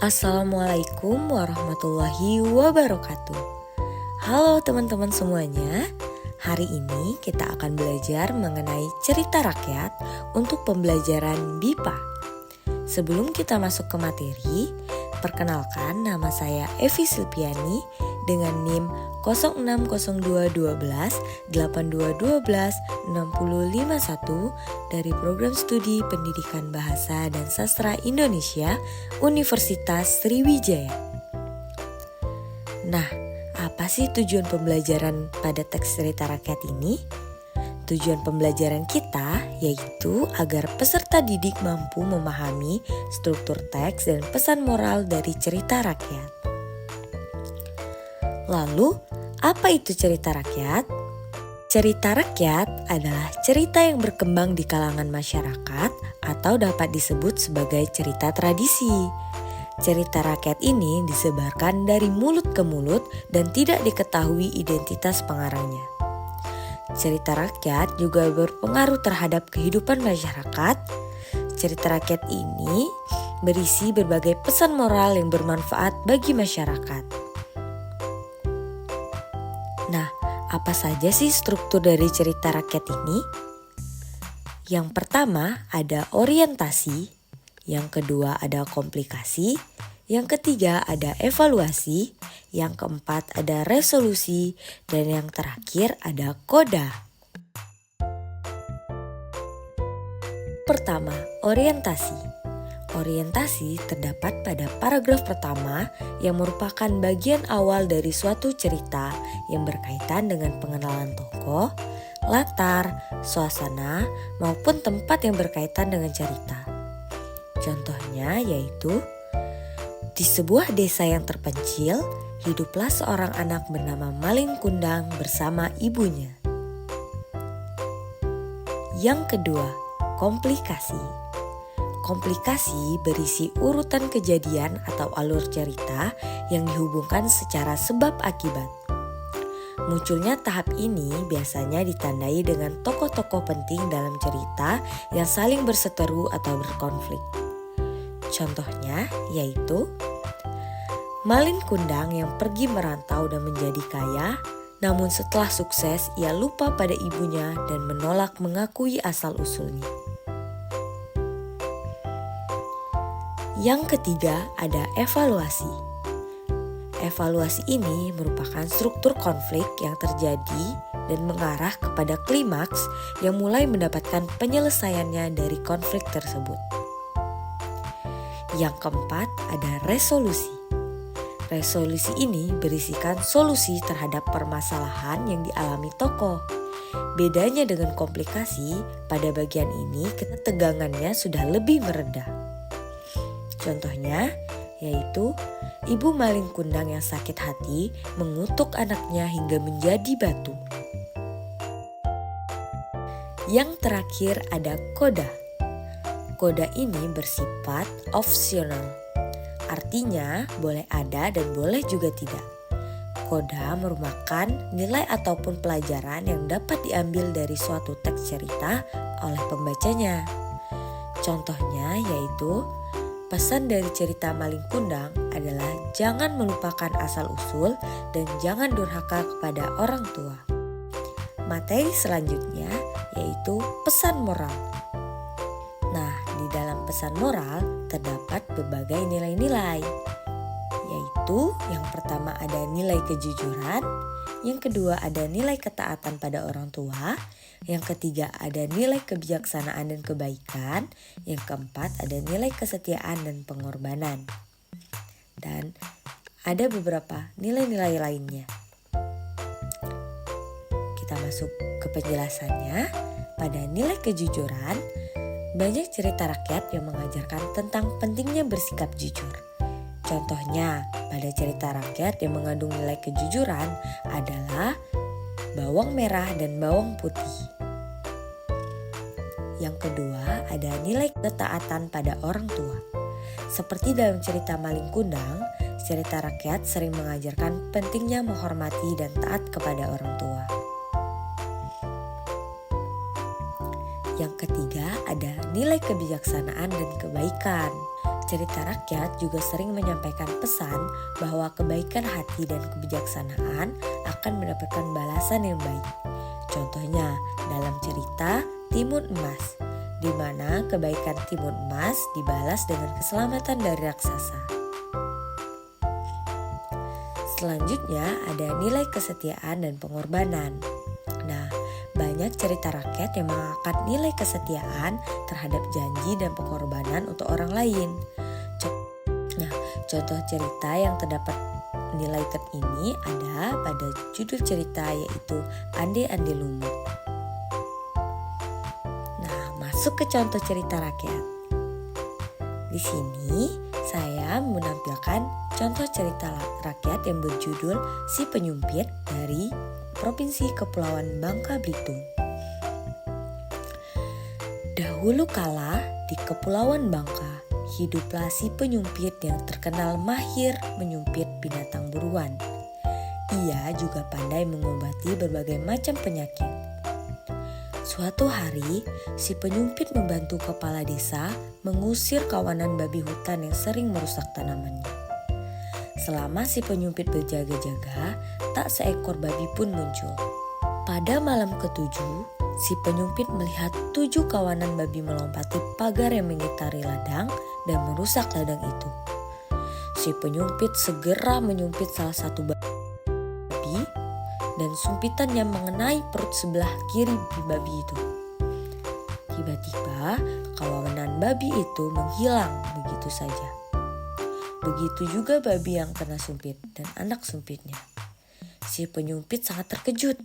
Assalamualaikum warahmatullahi wabarakatuh. Halo teman-teman semuanya. Hari ini kita akan belajar mengenai cerita rakyat untuk pembelajaran BIPA. Sebelum kita masuk ke materi, perkenalkan nama saya Evi Silpiani dengan NIM 060212 8212 6051 dari Program Studi Pendidikan Bahasa dan Sastra Indonesia Universitas Sriwijaya. Nah, apa sih tujuan pembelajaran pada teks cerita rakyat ini? Tujuan pembelajaran kita yaitu agar peserta didik mampu memahami struktur teks dan pesan moral dari cerita rakyat. Lalu, apa itu cerita rakyat? Cerita rakyat adalah cerita yang berkembang di kalangan masyarakat atau dapat disebut sebagai cerita tradisi. Cerita rakyat ini disebarkan dari mulut ke mulut dan tidak diketahui identitas pengarangnya. Cerita rakyat juga berpengaruh terhadap kehidupan masyarakat. Cerita rakyat ini berisi berbagai pesan moral yang bermanfaat bagi masyarakat. Nah, apa saja sih struktur dari cerita rakyat ini? Yang pertama ada orientasi, yang kedua ada komplikasi, yang ketiga ada evaluasi, yang keempat ada resolusi, dan yang terakhir ada koda. Pertama, orientasi. Orientasi terdapat pada paragraf pertama yang merupakan bagian awal dari suatu cerita yang berkaitan dengan pengenalan tokoh, latar, suasana, maupun tempat yang berkaitan dengan cerita. Contohnya yaitu, di sebuah desa yang terpencil, hiduplah seorang anak bernama Malin Kundang bersama ibunya. Yang kedua, komplikasi. Komplikasi berisi urutan kejadian atau alur cerita yang dihubungkan secara sebab akibat. Munculnya tahap ini biasanya ditandai dengan tokoh-tokoh penting dalam cerita yang saling berseteru atau berkonflik. Contohnya yaitu Malin Kundang yang pergi merantau dan menjadi kaya, namun setelah sukses ia lupa pada ibunya dan menolak mengakui asal-usulnya. Yang ketiga ada evaluasi. Evaluasi ini merupakan struktur konflik yang terjadi dan mengarah kepada klimaks yang mulai mendapatkan penyelesaiannya dari konflik tersebut. Yang keempat ada resolusi. Resolusi ini berisikan solusi terhadap permasalahan yang dialami tokoh. Bedanya dengan komplikasi, pada bagian ini ketegangannya sudah lebih mereda. Contohnya yaitu ibu Malin Kundang yang sakit hati mengutuk anaknya hingga menjadi batu. Yang terakhir ada koda. Koda ini bersifat opsional. Artinya boleh ada dan boleh juga tidak. Koda merupakan nilai ataupun pelajaran yang dapat diambil dari suatu teks cerita oleh pembacanya. Contohnya yaitu pesan dari cerita Malin Kundang adalah jangan melupakan asal-usul dan jangan durhaka kepada orang tua. Materi selanjutnya yaitu pesan moral. Nah, di dalam pesan moral terdapat berbagai nilai-nilai, yaitu yang pertama ada nilai kejujuran, yang kedua ada nilai ketaatan pada orang tua, yang ketiga ada nilai kebijaksanaan dan kebaikan, yang keempat ada nilai kesetiaan dan pengorbanan. Dan ada beberapa nilai-nilai lainnya. Kita masuk ke penjelasannya. Pada nilai kejujuran, banyak cerita rakyat yang mengajarkan tentang pentingnya bersikap jujur. Contohnya, pada cerita rakyat yang mengandung nilai kejujuran adalah bawang merah dan bawang putih. Yang kedua, ada nilai ketaatan pada orang tua. Seperti dalam cerita Malin Kundang, cerita rakyat sering mengajarkan pentingnya menghormati dan taat kepada orang tua. Yang ketiga, ada nilai kebijaksanaan dan kebaikan. Cerita rakyat juga sering menyampaikan pesan bahwa kebaikan hati dan kebijaksanaan akan mendapatkan balasan yang baik. Contohnya dalam cerita Timun Emas, di mana kebaikan Timun Emas dibalas dengan keselamatan dari raksasa. Selanjutnya ada nilai kesetiaan dan pengorbanan. Nah, banyak cerita rakyat yang mengangkat nilai kesetiaan terhadap janji dan pengorbanan untuk orang lain. Contoh cerita yang terdapat nilai ini ada pada judul cerita yaitu Ande Ande Lumut. Nah, masuk ke contoh cerita rakyat. Di sini saya menampilkan contoh cerita rakyat yang berjudul Si Penyumpit dari Provinsi Kepulauan Bangka Belitung. Dahulu kala di Kepulauan Bangka, hiduplah si penyumpit yang terkenal mahir menyumpit binatang buruan. Ia juga pandai mengobati berbagai macam penyakit. Suatu hari, si penyumpit membantu kepala desa mengusir kawanan babi hutan yang sering merusak tanamannya. Selama si penyumpit berjaga-jaga, tak seekor babi pun muncul. Pada malam ketujuh, si penyumpit melihat 7 kawanan babi melompati pagar yang mengitari ladang dan merusak ladang itu. Si penyumpit segera menyumpit salah satu babi dan sumpitannya mengenai perut sebelah kiri babi itu. Tiba-tiba kawanan babi itu menghilang begitu saja. Begitu juga babi yang kena sumpit dan anak sumpitnya. Si penyumpit sangat terkejut.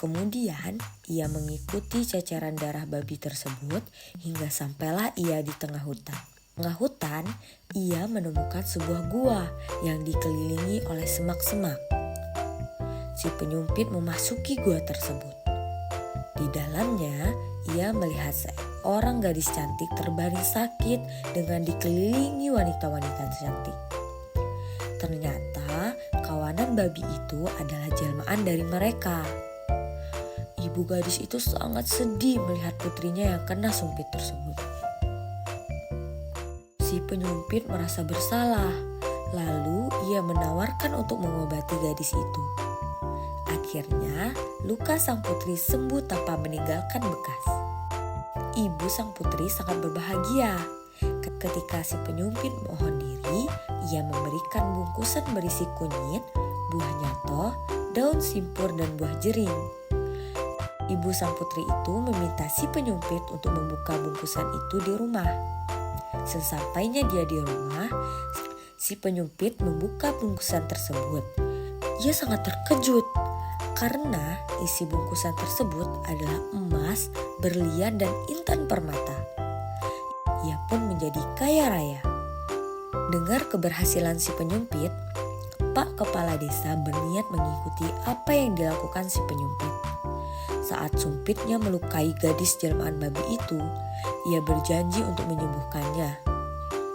Kemudian ia mengikuti ceceran darah babi tersebut hingga sampailah ia di tengah hutan. Tengah hutan, ia menemukan sebuah gua yang dikelilingi oleh semak-semak. Si penyumpit memasuki gua tersebut. Di dalamnya, ia melihat seorang gadis cantik terbaring sakit dengan dikelilingi wanita-wanita cantik. Ternyata kawanan babi itu adalah jelmaan dari mereka. Ibu gadis itu sangat sedih melihat putrinya yang kena sumpit tersebut. Si penyumpit merasa bersalah, lalu ia menawarkan untuk mengobati gadis itu. Akhirnya, luka sang putri sembuh tanpa meninggalkan bekas. Ibu sang putri sangat berbahagia. Ketika si penyumpit mohon diri, ia memberikan bungkusan berisi kunyit, buah nyato, daun simpur, dan buah jering. Ibu sang putri itu meminta si penyumpit untuk membuka bungkusan itu di rumah. Sesampainya dia di rumah, si penyumpit membuka bungkusan tersebut. Ia sangat terkejut karena isi bungkusan tersebut adalah emas, berlian, dan intan permata. Ia pun menjadi kaya raya. Dengar keberhasilan si penyumpit, Pak Kepala Desa berniat mengikuti apa yang dilakukan si penyumpit. Saat sumpitnya melukai gadis jelmaan babi itu, ia berjanji untuk menyembuhkannya.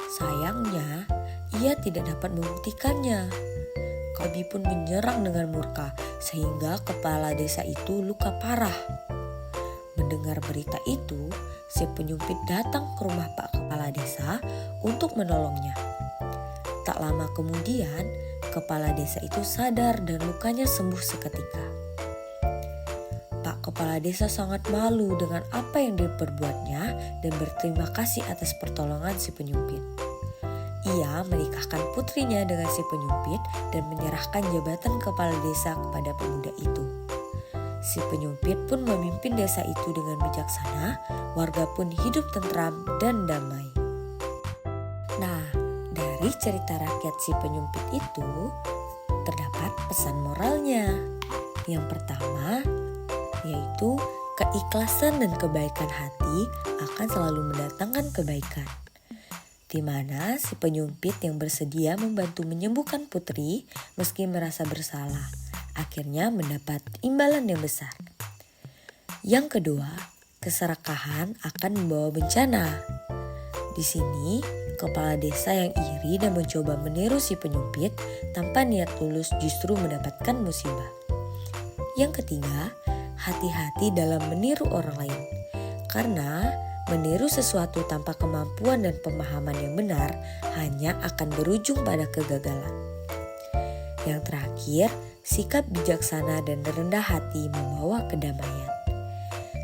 Sayangnya, ia tidak dapat membuktikannya. Babi pun menyerang dengan murka, sehingga kepala desa itu luka parah. Mendengar berita itu, si penyumpit datang ke rumah Pak Kepala Desa untuk menolongnya. Tak lama kemudian, kepala desa itu sadar dan lukanya sembuh seketika. Pak Kepala Desa sangat malu dengan apa yang diperbuatnya dan berterima kasih atas pertolongan si penyumpit. Ia menikahkan putrinya dengan si penyumpit dan menyerahkan jabatan kepala desa kepada pemuda itu. Si penyumpit pun memimpin desa itu dengan bijaksana, warga pun hidup tentram dan damai. Nah, dari cerita rakyat si penyumpit itu terdapat pesan moralnya. Yang pertama, yaitu keikhlasan dan kebaikan hati akan selalu mendatangkan kebaikan. Di mana si penyumpit yang bersedia membantu menyembuhkan putri meski merasa bersalah, akhirnya mendapat imbalan yang besar. Yang kedua, keserakahan akan membawa bencana. Di sini, kepala desa yang iri dan mencoba meniru si penyumpit tanpa niat tulus justru mendapatkan musibah. Yang ketiga, hati-hati dalam meniru orang lain. Karena Meniru sesuatu tanpa kemampuan dan pemahaman yang benar hanya akan berujung pada kegagalan. Yang terakhir, sikap bijaksana dan rendah hati membawa kedamaian.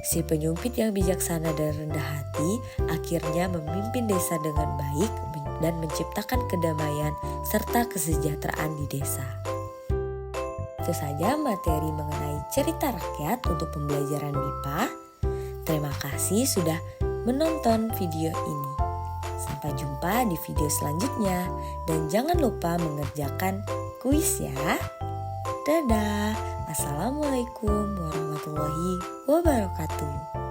Si penyumpit yang bijaksana dan rendah hati akhirnya memimpin desa dengan baik dan menciptakan kedamaian serta kesejahteraan di desa. Itu saja materi mengenai cerita rakyat untuk pembelajaran MIPA. Terima kasih sudah menonton video ini. Sampai jumpa di video selanjutnya dan jangan lupa mengerjakan kuis ya. Dadah. Assalamualaikum warahmatullahi wabarakatuh.